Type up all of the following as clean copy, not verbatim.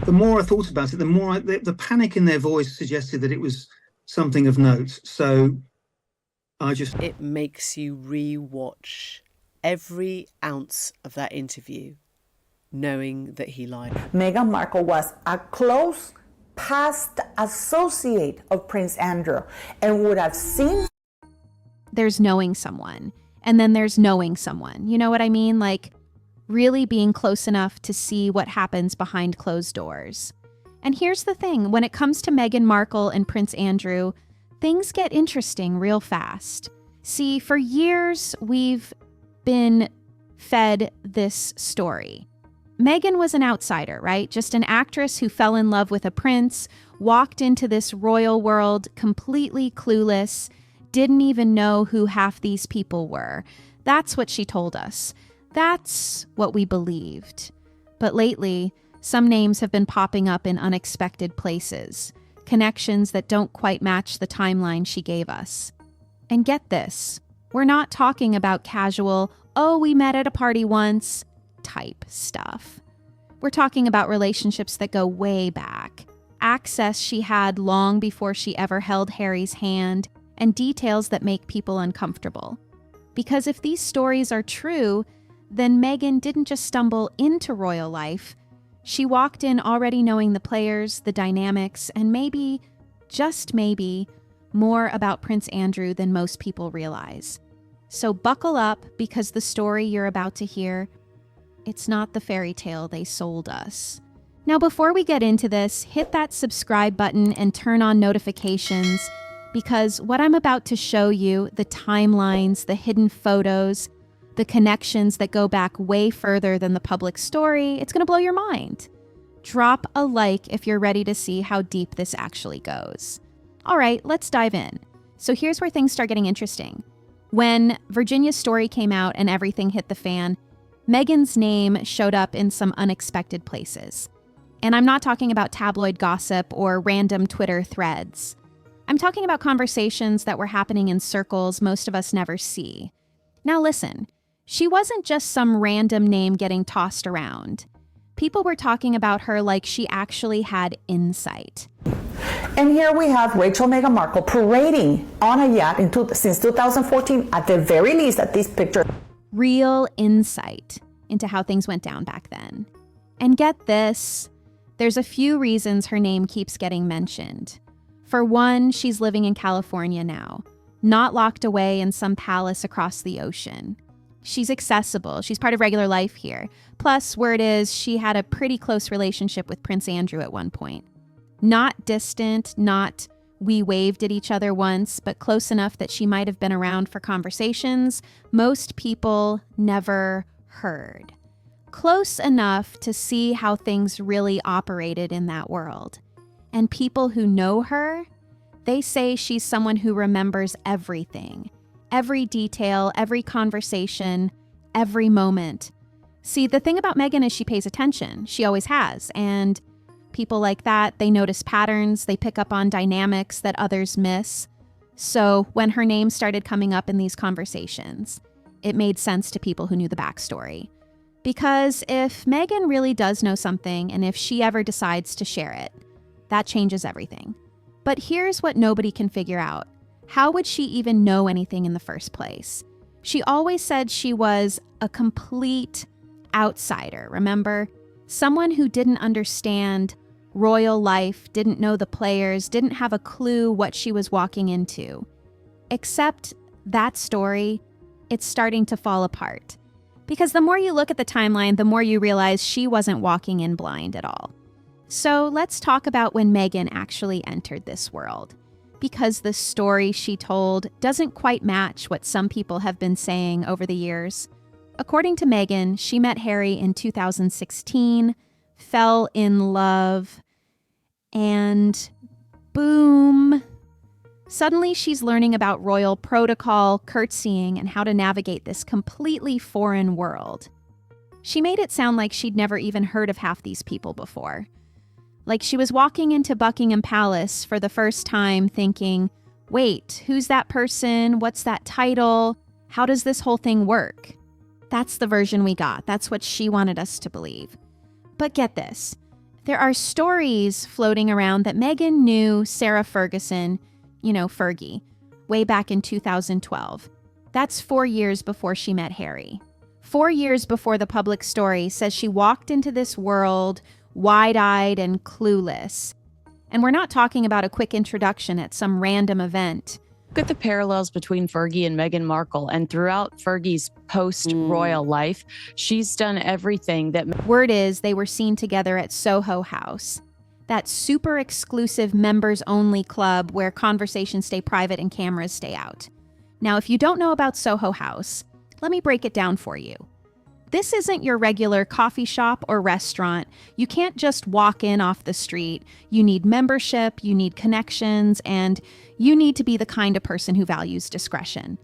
the more I thought about it, the more the panic in their voice suggested that it was something of note. So It makes you re-watch every ounce of that interview, knowing that he lied. Meghan Markle was a close past associate of Prince Andrew and would have seen. There's knowing someone, and then there's knowing someone. You know what I mean? Like, really being close enough to see what happens behind closed doors. And here's the thing, when it comes to Meghan Markle and Prince Andrew, things get interesting real fast. See, for years, we've been fed this story. Meghan was an outsider, right? Just an actress who fell in love with a prince, walked into this royal world completely clueless, didn't even know who half these people were. That's what she told us. That's what we believed. But lately, some names have been popping up in unexpected places, connections that don't quite match the timeline she gave us. And get this, we're not talking about casual, oh, we met at a party once type stuff. We're talking about relationships that go way back, access she had long before she ever held Harry's hand, and details that make people uncomfortable. Because if these stories are true, then Meghan didn't just stumble into royal life. She walked in already knowing the players, the dynamics, and maybe, just maybe, more about Prince Andrew than most people realize. So buckle up, because the story you're about to hear, it's not the fairy tale they sold us. Now, before we get into this, hit that subscribe button and turn on notifications, because what I'm about to show you, the timelines, the hidden photos, the connections that go back way further than the public story, it's going to blow your mind. Drop a like if you're ready to see how deep this actually goes. All right, let's dive in. So here's where things start getting interesting. When Virginia's story came out and everything hit the fan, Meghan's name showed up in some unexpected places. And I'm not talking about tabloid gossip or random Twitter threads. I'm talking about conversations that were happening in circles most of us never see. Now listen, she wasn't just some random name getting tossed around. People were talking about her like she actually had insight. And here we have Rachel Meghan Markle parading on a yacht since 2014, at the very least, at this picture. Real insight into how things went down back then. And get this, there's a few reasons her name keeps getting mentioned. For one, she's living in California now, not locked away in some palace across the ocean. She's accessible. She's part of regular life here. Plus, word is she had a pretty close relationship with Prince Andrew at one point. Not distant, not we waved at each other once, but close enough that she might have been around for conversations most people never heard. Close enough to see how things really operated in that world. And people who know her, they say she's someone who remembers everything. Every detail, every conversation, every moment. See, the thing about Meghan is she pays attention. She always has. And people like that, they notice patterns, they pick up on dynamics that others miss. So when her name started coming up in these conversations, it made sense to people who knew the backstory. Because if Meghan really does know something, and if she ever decides to share it, that changes everything. But here's what nobody can figure out. How would she even know anything in the first place? She always said she was a complete outsider, remember? Someone who didn't understand royal life, didn't know the players, didn't have a clue what she was walking into. Except that story, it's starting to fall apart. Because the more you look at the timeline, the more you realize she wasn't walking in blind at all. So let's talk about when Meghan actually entered this world. Because the story she told doesn't quite match what some people have been saying over the years. According to Meghan, she met Harry in 2016, fell in love, and boom. Suddenly she's learning about royal protocol, curtsying, and how to navigate this completely foreign world. She made it sound like she'd never even heard of half these people before. Like she was walking into Buckingham Palace for the first time thinking, wait, who's that person? What's that title? How does this whole thing work? That's the version we got. That's what she wanted us to believe. But get this. There are stories floating around that Meghan knew Sarah Ferguson, Fergie, way back in 2012. That's 4 years before she met Harry. 4 years before the public story says she walked into this world wide-eyed and clueless. And we're not talking about a quick introduction at some random event. Look at the parallels between Fergie and Meghan Markle, and throughout Fergie's post-royal life, she's done everything that... Word is they were seen together at Soho House, that super exclusive members-only club where conversations stay private and cameras stay out. Now, if you don't know about Soho House, let me break it down for you. This isn't your regular coffee shop or restaurant. You can't just walk in off the street. You need membership, you need connections, and you need to be the kind of person who values discretion.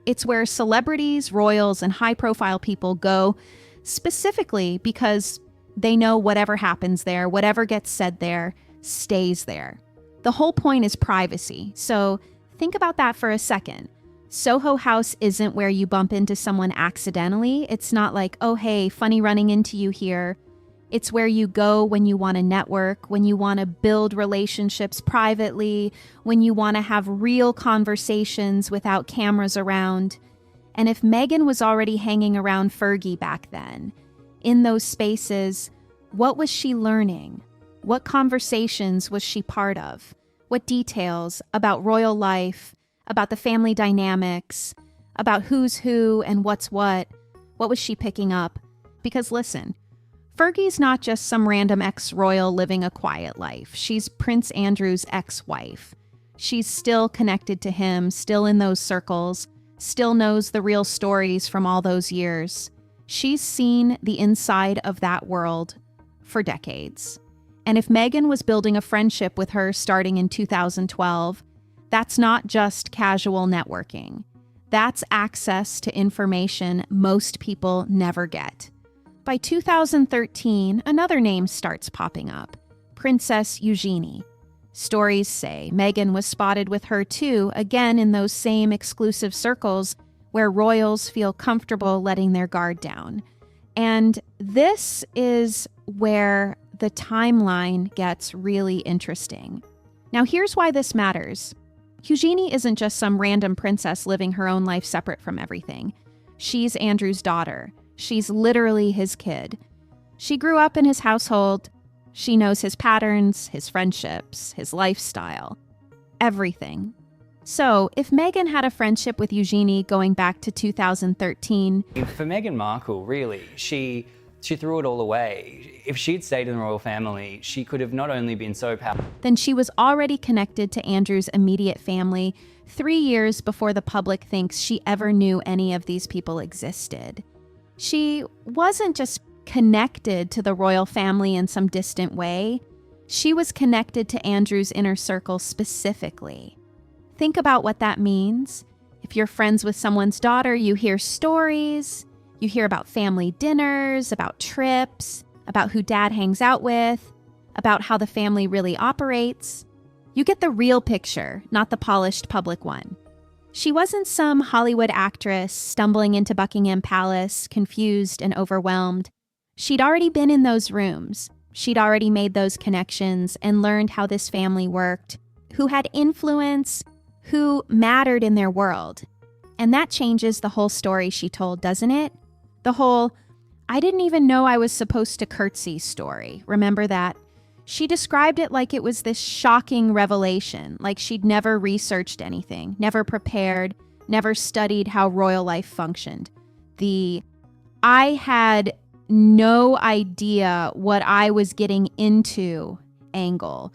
It's where celebrities, royals, and high-profile people go specifically because they know whatever happens there, whatever gets said there, stays there. The whole point is privacy, so think about that for a second. Soho House isn't where you bump into someone accidentally. It's not like, oh, hey, funny running into you here. It's where you go when you want to network, when you want to build relationships privately, when you want to have real conversations without cameras around. And if Meghan was already hanging around Fergie back then, in those spaces, what was she learning? What conversations was she part of? What details about royal life, about the family dynamics, about who's who and what's what was she picking up? Because listen, Fergie's not just some random ex-royal living a quiet life. She's Prince Andrew's ex-wife. She's still connected to him, still in those circles, still knows the real stories from all those years. She's seen the inside of that world for decades. And if Meghan was building a friendship with her starting in 2012, that's not just casual networking. That's access to information most people never get. By 2013, another name starts popping up, Princess Eugenie. Stories say Meghan was spotted with her too, again in those same exclusive circles where royals feel comfortable letting their guard down. And this is where the timeline gets really interesting. Now, here's why this matters. Eugenie isn't just some random princess living her own life separate from everything. She's Andrew's daughter. She's literally his kid. She grew up in his household. She knows his patterns, his friendships, his lifestyle, everything. So, if Meghan had a friendship with Eugenie going back to 2013... For Meghan Markle, really, she threw it all away. If she'd stayed in the royal family, she could have not only been so powerful... Then she was already connected to Andrew's immediate family 3 years before the public thinks she ever knew any of these people existed. She wasn't just connected to the royal family in some distant way. She was connected to Andrew's inner circle specifically. Think about what that means. If you're friends with someone's daughter, you hear stories. You hear about family dinners, about trips, about who dad hangs out with, about how the family really operates. You get the real picture, not the polished public one. She wasn't some Hollywood actress stumbling into Buckingham Palace, confused and overwhelmed. She'd already been in those rooms. She'd already made those connections and learned how this family worked, who had influence, who mattered in their world. And that changes the whole story she told, doesn't it? The whole, I didn't even know I was supposed to curtsy story. Remember that? She described it like it was this shocking revelation, like she'd never researched anything, never prepared, never studied how royal life functioned. I had no idea what I was getting into angle.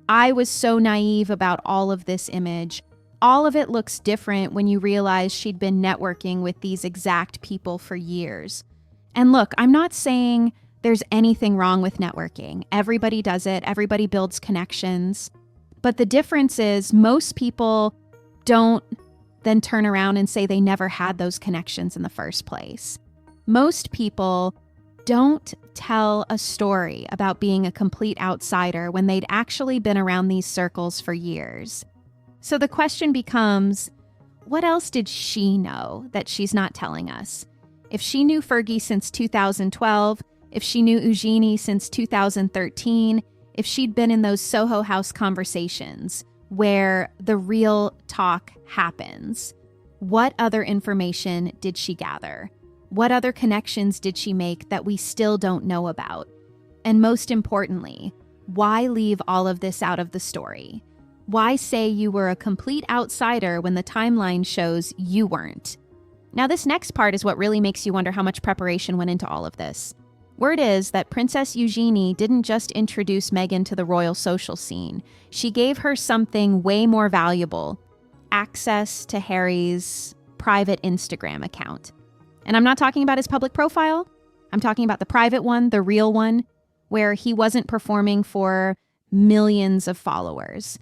I was so naive about all of this image. All of it looks different when you realize she'd been networking with these exact people for years. And look, I'm not saying there's anything wrong with networking. Everybody does it. Everybody builds connections. But the difference is most people don't then turn around and say they never had those connections in the first place. Most people don't tell a story about being a complete outsider when they'd actually been around these circles for years. So the question becomes, what else did she know that she's not telling us? If she knew Fergie since 2012, if she knew Eugenie since 2013, if she'd been in those Soho House conversations where the real talk happens. What other information did she gather? What other connections did she make that we still don't know about? And most importantly, why leave all of this out of the story? Why say you were a complete outsider when the timeline shows you weren't? Now, this next part is what really makes you wonder how much preparation went into all of this. Word is that Princess Eugenie didn't just introduce Meghan to the royal social scene. She gave her something way more valuable: access to Harry's private Instagram account. And I'm not talking about his public profile. I'm talking about the private one, the real one, where he wasn't performing for millions of followers.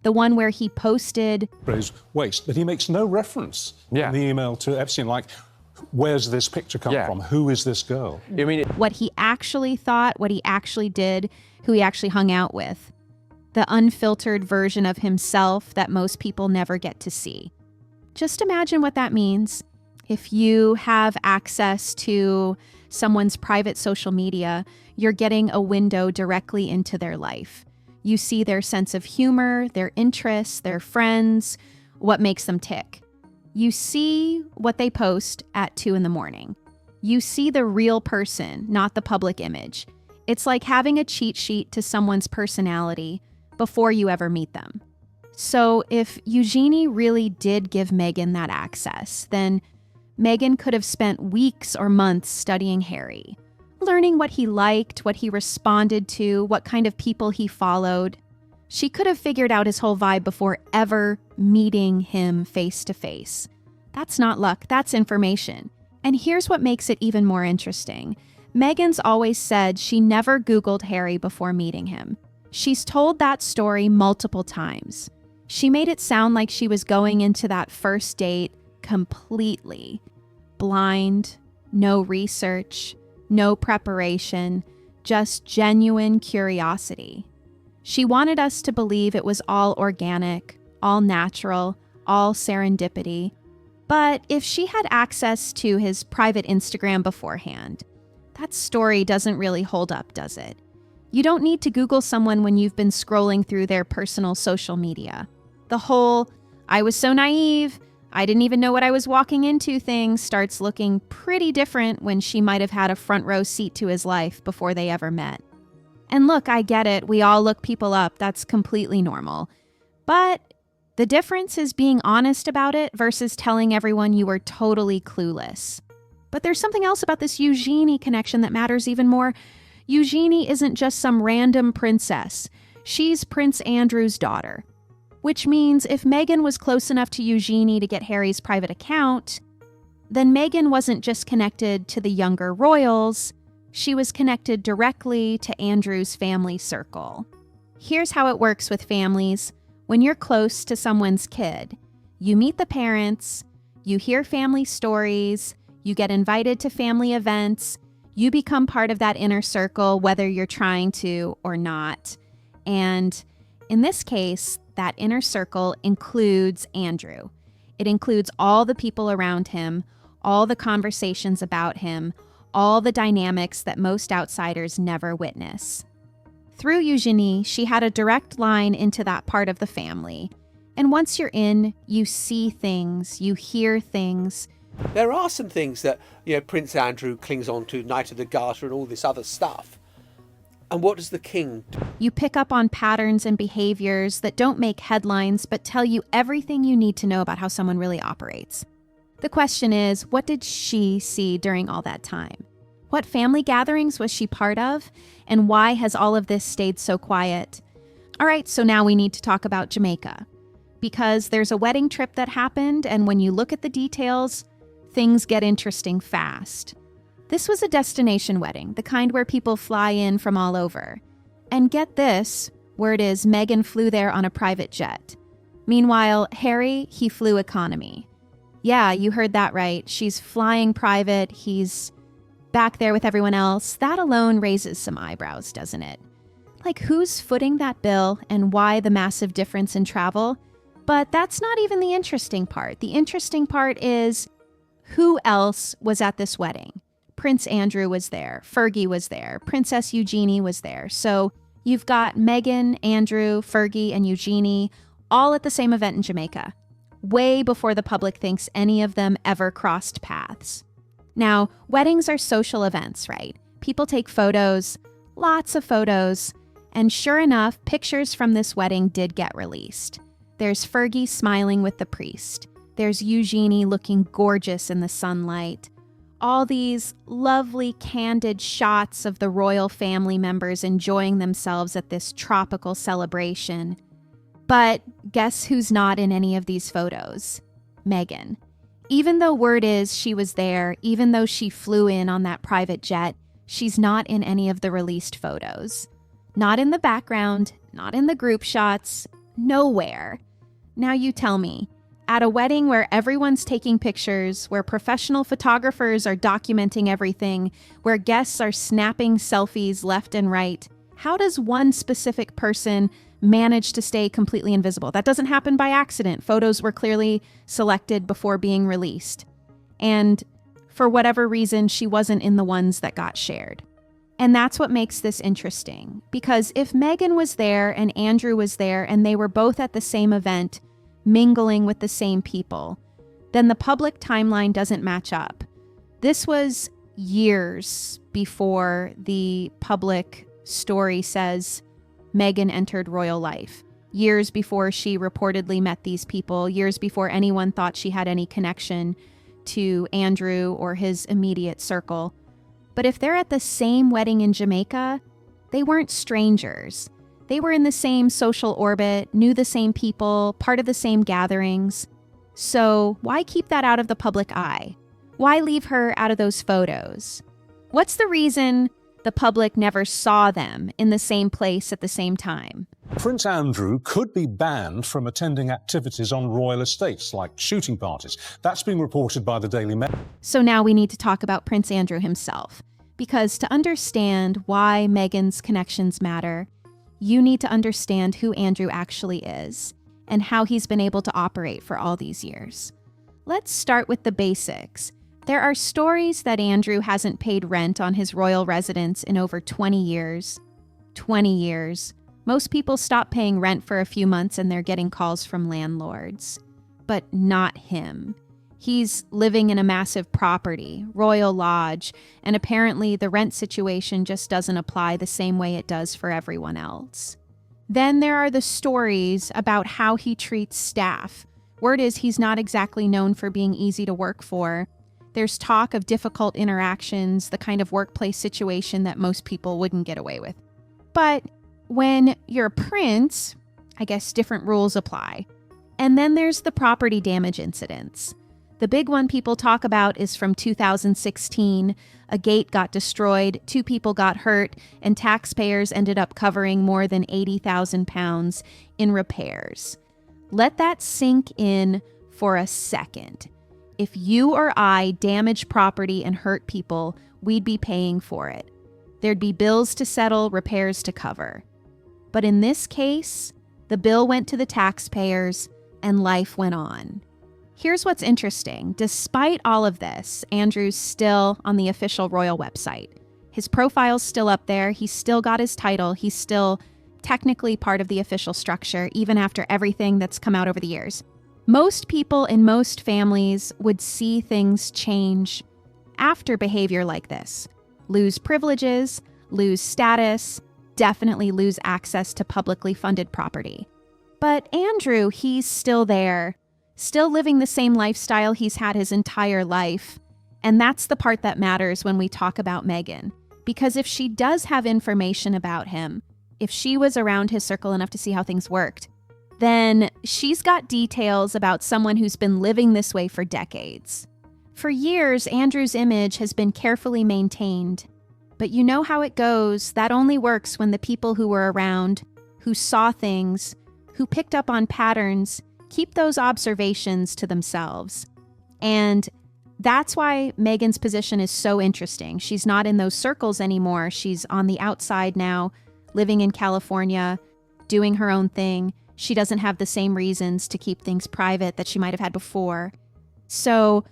The one where he posted his waist, but he makes no reference in the email to Epstein, like, where's this picture come from? Who is this girl? I mean, what he actually thought, what he actually did, who he actually hung out with. The unfiltered version of himself that most people never get to see. Just imagine what that means. If you have access to someone's private social media, you're getting a window directly into their life. You see their sense of humor, their interests, their friends, what makes them tick. You see what they post at 2 a.m. You see the real person, not the public image. It's like having a cheat sheet to someone's personality before you ever meet them. So if Eugenie really did give Meghan that access, then Meghan could have spent weeks or months studying Harry, learning what he liked, what he responded to, what kind of people he followed. She could have figured out his whole vibe before ever meeting him face to face. That's not luck, that's information. And here's what makes it even more interesting. Meghan's always said she never Googled Harry before meeting him. She's told that story multiple times. She made it sound like she was going into that first date completely blind, no research, no preparation, just genuine curiosity. She wanted us to believe it was all organic, all natural, all serendipity. But if she had access to his private Instagram beforehand, that story doesn't really hold up, does it? You don't need to Google someone when you've been scrolling through their personal social media. The whole, I was so naive, I didn't even know what I was walking into thing starts looking pretty different when she might have had a front row seat to his life before they ever met. And look, I get it, we all look people up, that's completely normal. But the difference is being honest about it versus telling everyone you were totally clueless. But there's something else about this Eugenie connection that matters even more. Eugenie isn't just some random princess. She's Prince Andrew's daughter. Which means if Meghan was close enough to Eugenie to get Harry's private account, then Meghan wasn't just connected to the younger royals, she was connected directly to Andrew's family circle. Here's how it works with families. When you're close to someone's kid, you meet the parents, you hear family stories, you get invited to family events, you become part of that inner circle whether you're trying to or not. And in this case, that inner circle includes Andrew. It includes all the people around him, all the conversations about him, all the dynamics that most outsiders never witness. Through Eugenie, she had a direct line into that part of the family. And once you're in, you see things, you hear things. There are some things that, Prince Andrew clings on to, Knight of the Garter and all this other stuff. And what does the king do? You pick up on patterns and behaviors that don't make headlines, but tell you everything you need to know about how someone really operates. The question is, what did she see during all that time? What family gatherings was she part of? And why has all of this stayed so quiet? All right, so now we need to talk about Jamaica. Because there's a wedding trip that happened, and when you look at the details, things get interesting fast. This was a destination wedding, the kind where people fly in from all over. And get this, word is Meghan flew there on a private jet. Meanwhile, Harry, he flew economy. Yeah, you heard that right. She's flying private, he's back there with everyone else. That alone raises some eyebrows, doesn't it? Like, who's footing that bill and why the massive difference in travel? But that's not even the interesting part. The interesting part is who else was at this wedding? Prince Andrew was there, Fergie was there, Princess Eugenie was there. So you've got Meghan, Andrew, Fergie, and Eugenie all at the same event in Jamaica, way before the public thinks any of them ever crossed paths. Now, weddings are social events, right? People take photos, lots of photos, and sure enough, pictures from this wedding did get released. There's Fergie smiling with the priest. There's Eugenie looking gorgeous in the sunlight. All these lovely, candid shots of the royal family members enjoying themselves at this tropical celebration. But guess who's not in any of these photos? Meghan. Even though word is she was there, even though she flew in on that private jet, she's not in any of the released photos. Not in the background, not in the group shots, nowhere. Now you tell me, at a wedding where everyone's taking pictures, where professional photographers are documenting everything, where guests are snapping selfies left and right, how does one specific person manage to stay completely invisible? That doesn't happen by accident. Photos were clearly selected before being released. And for whatever reason, she wasn't in the ones that got shared. And that's what makes this interesting. Because if Meghan was there and Andrew was there and they were both at the same event, mingling with the same people, then the public timeline doesn't match up. This was years before the public story says Meghan entered royal life. Years before she reportedly met these people, years before anyone thought she had any connection to Andrew or his immediate circle. But if they're at the same wedding in Jamaica, they weren't strangers. They were in the same social orbit, knew the same people, part of the same gatherings. So why keep that out of the public eye? Why leave her out of those photos? What's the reason the public never saw them in the same place at the same time? Prince Andrew could be banned from attending activities on royal estates, like shooting parties. That's been reported by the Daily Mail. So now we need to talk about Prince Andrew himself. Because to understand why Meghan's connections matter, you need to understand who Andrew actually is and how he's been able to operate for all these years. Let's start with the basics. There are stories that Andrew hasn't paid rent on his royal residence in over 20 years. 20 years. Most people stop paying rent for a few months and they're getting calls from landlords. But not him. He's living in a massive property, Royal Lodge, and apparently the rent situation just doesn't apply the same way it does for everyone else. Then there are the stories about how he treats staff. Word is he's not exactly known for being easy to work for. There's talk of difficult interactions, the kind of workplace situation that most people wouldn't get away with. But when you're a prince, I guess different rules apply. And then there's the property damage incidents. The big one people talk about is from 2016. A gate got destroyed, 2 people got hurt, and taxpayers ended up covering more than £80,000 in repairs. Let that sink in for a second. If you or I damage property and hurt people, we'd be paying for it. There'd be bills to settle, repairs to cover. But in this case, the bill went to the taxpayers and life went on. Here's what's interesting. Despite all of this, Andrew's still on the official royal website. His profile's still up there. He's still got his title. He's still technically part of the official structure, even after everything that's come out over the years. Most people in most families would see things change after behavior like this. Lose privileges, lose status, definitely lose access to publicly funded property. But Andrew, he's still there. Still living the same lifestyle he's had his entire life. And that's the part that matters when we talk about Meghan. Because if she does have information about him, if she was around his circle enough to see how things worked, then she's got details about someone who's been living this way for decades. For years, Andrew's image has been carefully maintained. But you know how it goes. That only works when the people who were around, who saw things, who picked up on patterns, keep those observations to themselves. And that's why Meghan's position is so interesting. She's not in those circles anymore. She's on the outside now, living in California, doing her own thing. She doesn't have the same reasons to keep things private that she might have had before. So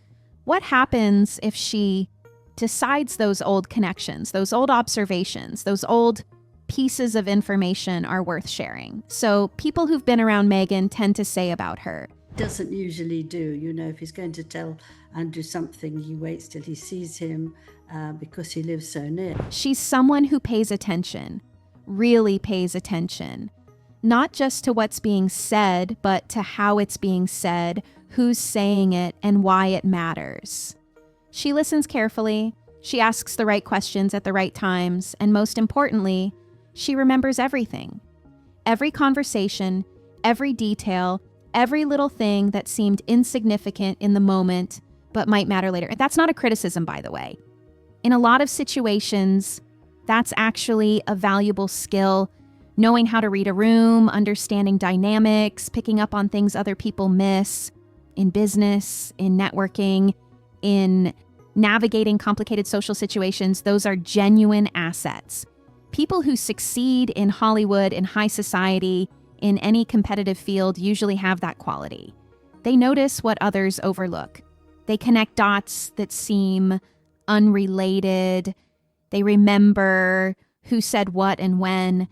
what happens if she decides those old connections, those old observations, those old pieces of information are worth sharing. So people who've been around Meghan tend to say about her, doesn't usually do. You know, if he's going to tell Andrew something, he waits till he sees him because he lives so near. she's someone who pays attention, really pays attention, not just to what's being said, but to how it's being said, who's saying it, and why it matters. She listens carefully, she asks the right questions at the right times, and most importantly, she remembers everything. Every conversation, every detail, every little thing that seemed insignificant in the moment but might matter later. That's not a criticism, by the way. In a lot of situations, that's actually a valuable skill. Knowing how to read a room, understanding dynamics, picking up on things other people miss in business, in networking, in navigating complicated social situations, those are genuine assets. People who succeed in Hollywood, in high society, in any competitive field usually have that quality. They notice what others overlook. They connect dots that seem unrelated. They remember who said what and when.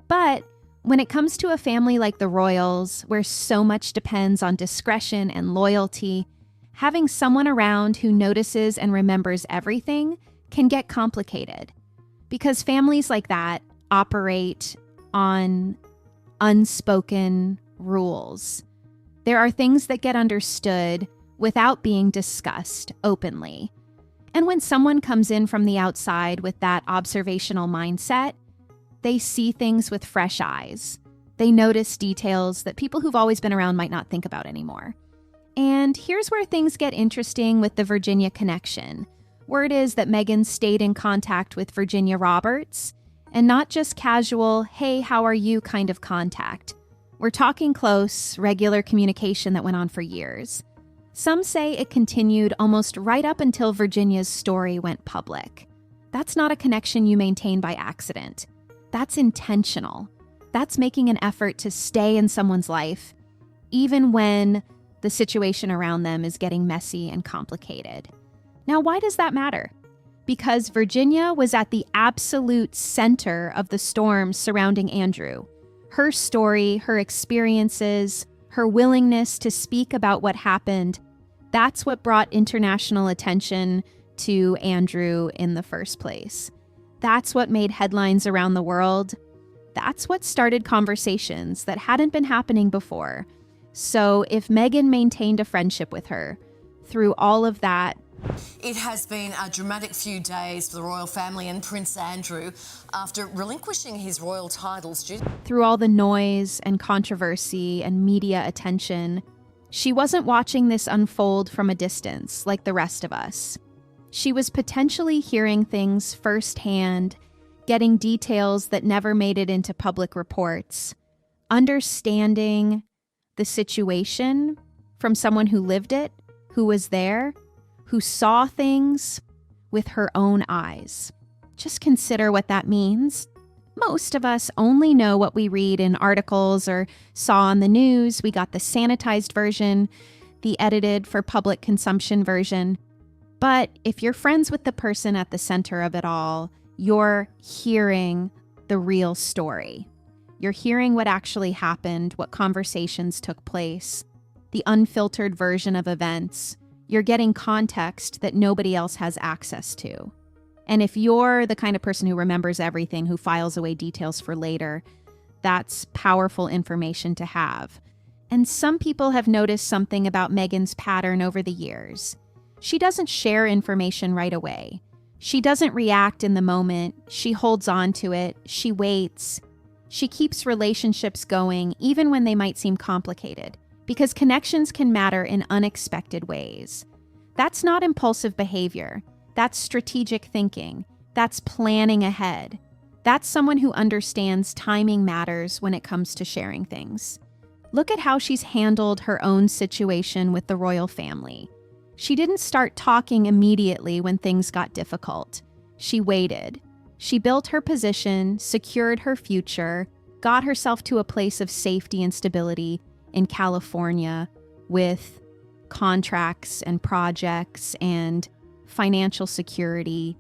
But when it comes to a family like the Royals, where so much depends on discretion and loyalty, having someone around who notices and remembers everything can get complicated. Because families like that operate on unspoken rules. There are things that get understood without being discussed openly. And when someone comes in from the outside with that observational mindset, they see things with fresh eyes. They notice details that people who've always been around might not think about anymore. And here's where things get interesting with the Virginia connection. Word is that Meghan stayed in contact with Virginia Roberts, and not just casual, hey, how are you kind of contact. We're talking close, regular communication that went on for years. Some say it continued almost right up until Virginia's story went public. That's not a connection you maintain by accident. That's intentional. That's making an effort to stay in someone's life, even when the situation around them is getting messy and complicated. Now, why does that matter? Because Virginia was at the absolute center of the storm surrounding Andrew. Her story, her experiences, her willingness to speak about what happened, that's what brought international attention to Andrew in the first place. That's what made headlines around the world. That's what started conversations that hadn't been happening before. So if Meghan maintained a friendship with her through all of that, it has been a dramatic few days for the royal family and Prince Andrew after relinquishing his royal titles through all the noise and controversy and media attention, she wasn't watching this unfold from a distance like the rest of us. She was potentially hearing things firsthand, getting details that never made it into public reports, understanding the situation from someone who lived it, who was there, who saw things with her own eyes. Just consider what that means. Most of us only know what we read in articles or saw on the news. We got the sanitized version, the edited for public consumption version. But if you're friends with the person at the center of it all, you're hearing the real story. You're hearing what actually happened, what conversations took place, the unfiltered version of events. You're getting context that nobody else has access to. And if you're the kind of person who remembers everything, who files away details for later, that's powerful information to have. And some people have noticed something about Meghan's pattern over the years. She doesn't share information right away. She doesn't react in the moment. She holds on to it. She waits. She keeps relationships going, even when they might seem complicated, because connections can matter in unexpected ways. That's not impulsive behavior. That's strategic thinking. That's planning ahead. That's someone who understands timing matters when it comes to sharing things. Look at how she's handled her own situation with the royal family. She didn't start talking immediately when things got difficult. She waited. She built her position, secured her future, got herself to a place of safety and stability in California with contracts and projects and financial security.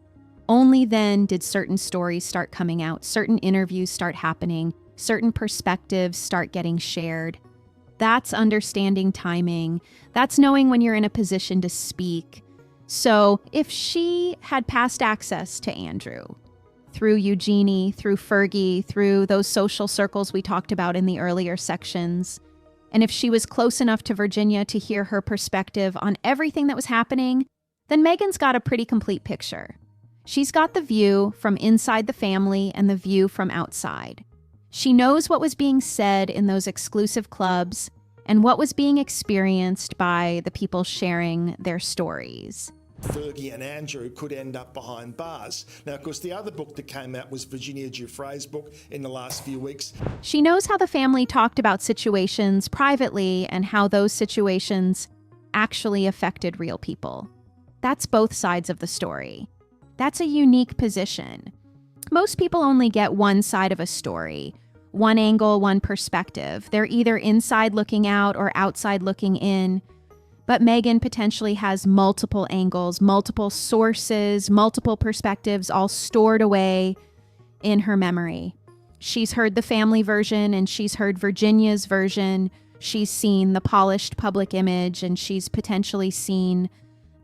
Only then did certain stories start coming out, certain interviews start happening, certain perspectives start getting shared. That's understanding timing. That's knowing when you're in a position to speak. So if she had past access to Andrew through Eugenie, through Fergie, through those social circles we talked about in the earlier sections, and if she was close enough to Virginia to hear her perspective on everything that was happening, then Meghan's got a pretty complete picture. She's got the view from inside the family and the view from outside. She knows what was being said in those exclusive clubs and what was being experienced by the people sharing their stories. Fergie and Andrew could end up behind bars. Now, of course, the other book that came out was Virginia Giuffre's book in the last few weeks. She knows how the family talked about situations privately and how those situations actually affected real people. That's both sides of the story. That's a unique position. Most people only get one side of a story, one angle, one perspective. They're either inside looking out or outside looking in. But Meghan potentially has multiple angles, multiple sources, multiple perspectives, all stored away in her memory. She's heard the family version and she's heard Virginia's version. She's seen the polished public image and she's potentially seen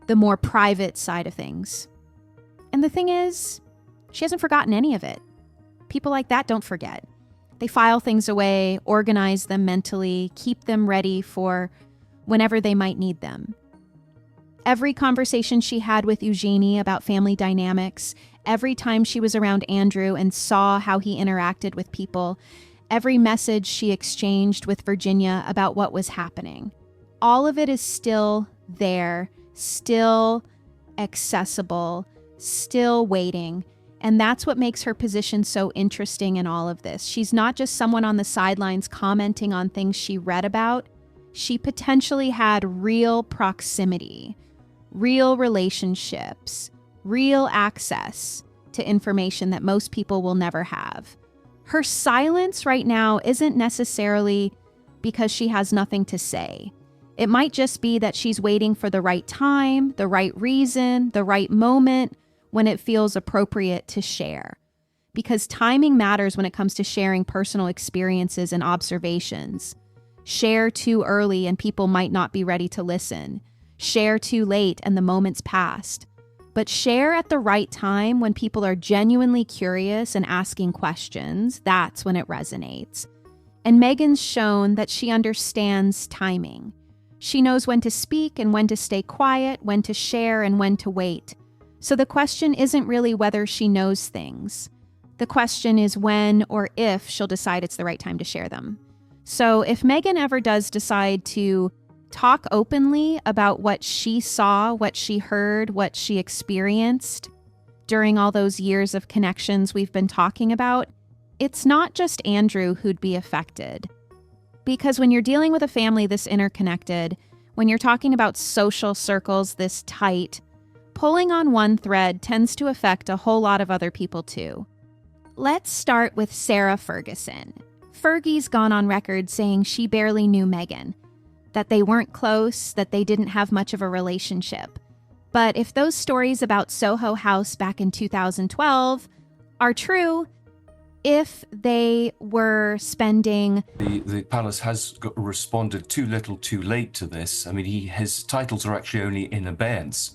the more private side of things. And the thing is, she hasn't forgotten any of it. People like that don't forget. They file things away, organize them mentally, keep them ready for whenever they might need them. Every conversation she had with Eugenie about family dynamics, every time she was around Andrew and saw how he interacted with people, every message she exchanged with Virginia about what was happening, all of it is still there, still accessible, still waiting. And that's what makes her position so interesting in all of this. She's not just someone on the sidelines commenting on things she read about. She potentially had real proximity, real relationships, real access to information that most people will never have. Her silence right now isn't necessarily because she has nothing to say. It might just be that she's waiting for the right time, the right reason, the right moment when it feels appropriate to share. Because timing matters when it comes to sharing personal experiences and observations. Share too early and people might not be ready to listen. Share too late and the moment's passed. But share at the right time when people are genuinely curious and asking questions. That's when it resonates. And Meghan's shown that she understands timing. She knows when to speak and when to stay quiet, when to share and when to wait. So the question isn't really whether she knows things. The question is when or if she'll decide it's the right time to share them. So if Meghan ever does decide to talk openly about what she saw, what she heard, what she experienced during all those years of connections we've been talking about, it's not just Andrew who'd be affected. Because when you're dealing with a family this interconnected, when you're talking about social circles this tight, pulling on one thread tends to affect a whole lot of other people too. Let's start with Sarah Ferguson. Fergie's gone on record saying she barely knew Meghan, that they weren't close, that they didn't have much of a relationship. But if those stories about Soho House back in 2012 are true, if they were spending... The palace has responded too little too late to this. I mean, his titles are actually only in abeyance.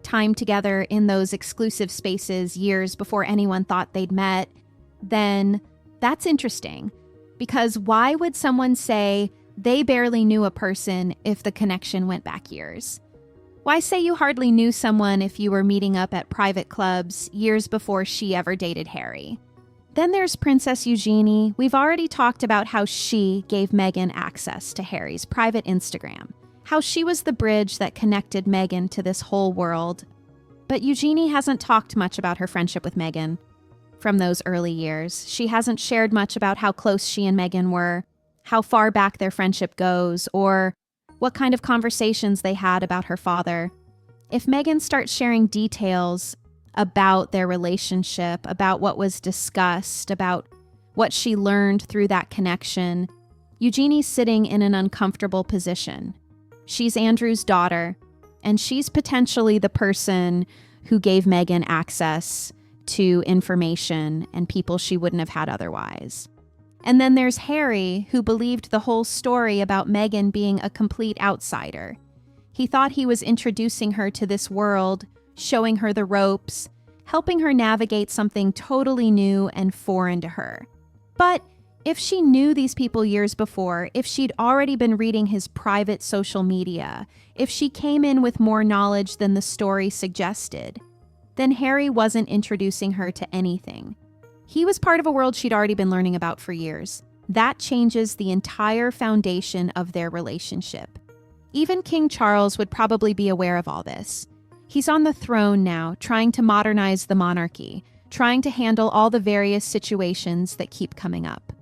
Time together in those exclusive spaces years before anyone thought they'd met, then that's interesting. Because why would someone say they barely knew a person if the connection went back years? Why say you hardly knew someone if you were meeting up at private clubs years before she ever dated Harry? Then there's Princess Eugenie. We've already talked about how she gave Meghan access to Harry's private Instagram, how she was the bridge that connected Meghan to this whole world. But Eugenie hasn't talked much about her friendship with Meghan from those early years. She hasn't shared much about how close she and Meghan were, how far back their friendship goes, or what kind of conversations they had about her father. If Meghan starts sharing details about their relationship, about what was discussed, about what she learned through that connection, Eugenie's sitting in an uncomfortable position. She's Andrew's daughter. And she's potentially the person who gave Meghan access to information and people she wouldn't have had otherwise. And then there's Harry, who believed the whole story about Meghan being a complete outsider. He thought he was introducing her to this world, showing her the ropes, helping her navigate something totally new and foreign to her. But if she knew these people years before, if she'd already been reading his private social media, if she came in with more knowledge than the story suggested, then Harry wasn't introducing her to anything. He was part of a world she'd already been learning about for years. That changes the entire foundation of their relationship. Even King Charles would probably be aware of all this. He's on the throne now, trying to modernize the monarchy, trying to handle all the various situations that keep coming up.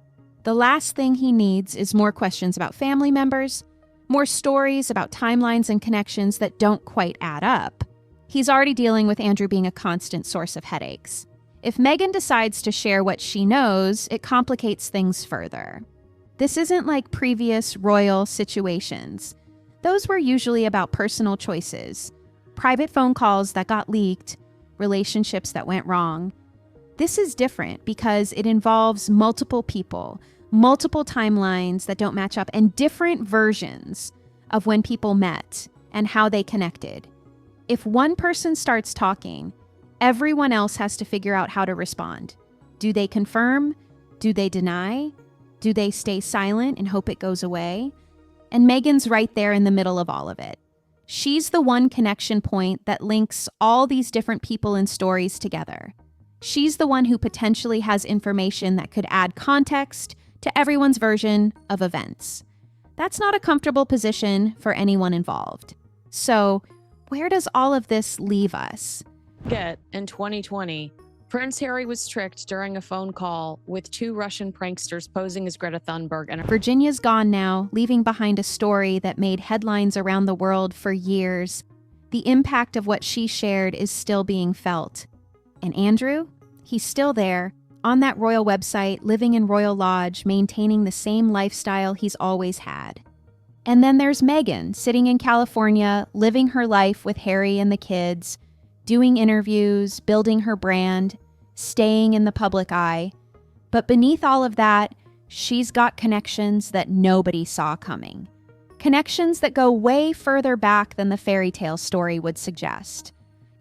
The last thing he needs is more questions about family members, more stories about timelines and connections that don't quite add up. He's already dealing with Andrew being a constant source of headaches. If Meghan decides to share what she knows, it complicates things further. This isn't like previous royal situations. Those were usually about personal choices, private phone calls that got leaked, relationships that went wrong. This is different because it involves multiple people, multiple timelines that don't match up, and different versions of when people met and how they connected. If one person starts talking, everyone else has to figure out how to respond. Do they confirm? Do they deny? Do they stay silent and hope it goes away? And Meghan's right there in the middle of all of it. She's the one connection point that links all these different people and stories together. She's the one who potentially has information that could add context to everyone's version of events. That's not a comfortable position for anyone involved. So, where does all of this leave us? In 2020, Prince Harry was tricked during a phone call with 2 Russian pranksters posing as Greta Thunberg. And Virginia's gone now, leaving behind a story that made headlines around the world for years. The impact of what she shared is still being felt. And Andrew? He's still there, on that royal website, living in Royal Lodge, maintaining the same lifestyle he's always had. And then there's Meghan, sitting in California, living her life with Harry and the kids, doing interviews, building her brand, staying in the public eye. But beneath all of that, she's got connections that nobody saw coming. Connections that go way further back than the fairy tale story would suggest.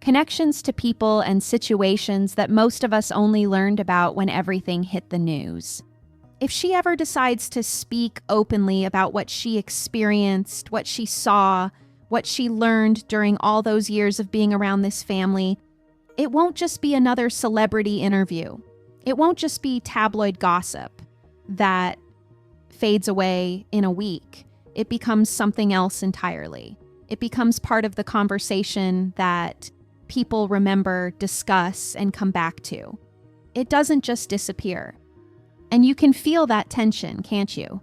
Connections to people and situations that most of us only learned about when everything hit the news. If she ever decides to speak openly about what she experienced, what she saw, what she learned during all those years of being around this family, it won't just be another celebrity interview. It won't just be tabloid gossip that fades away in a week. It becomes something else entirely. It becomes part of the conversation that people remember, discuss, and come back to. It doesn't just disappear. And you can feel that tension, can't you?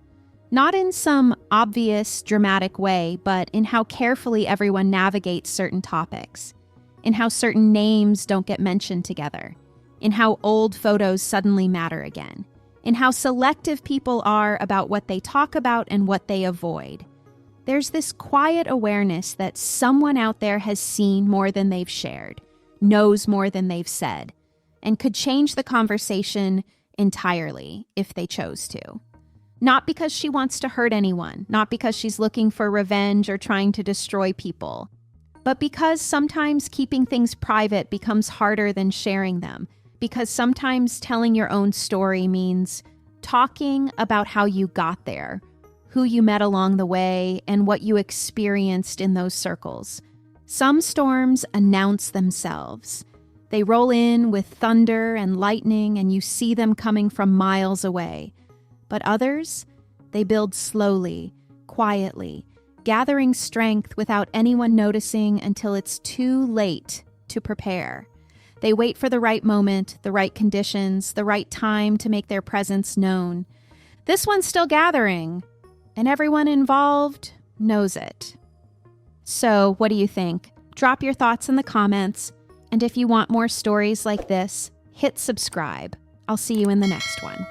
Not in some obvious, dramatic way, but in how carefully everyone navigates certain topics, in how certain names don't get mentioned together, in how old photos suddenly matter again, in how selective people are about what they talk about and what they avoid. There's this quiet awareness that someone out there has seen more than they've shared, knows more than they've said, and could change the conversation entirely if they chose to. Not because she wants to hurt anyone, not because she's looking for revenge or trying to destroy people, but because sometimes keeping things private becomes harder than sharing them, because sometimes telling your own story means talking about how you got there, who you met along the way, and what you experienced in those circles. Some storms announce themselves. They roll in with thunder and lightning, and you see them coming from miles away. But others, they build slowly, quietly, gathering strength without anyone noticing until it's too late to prepare. They wait for the right moment, the right conditions, the right time to make their presence known. This one's still gathering, and everyone involved knows it. So, what do you think? Drop your thoughts in the comments, and if you want more stories like this, hit subscribe. I'll see you in the next one.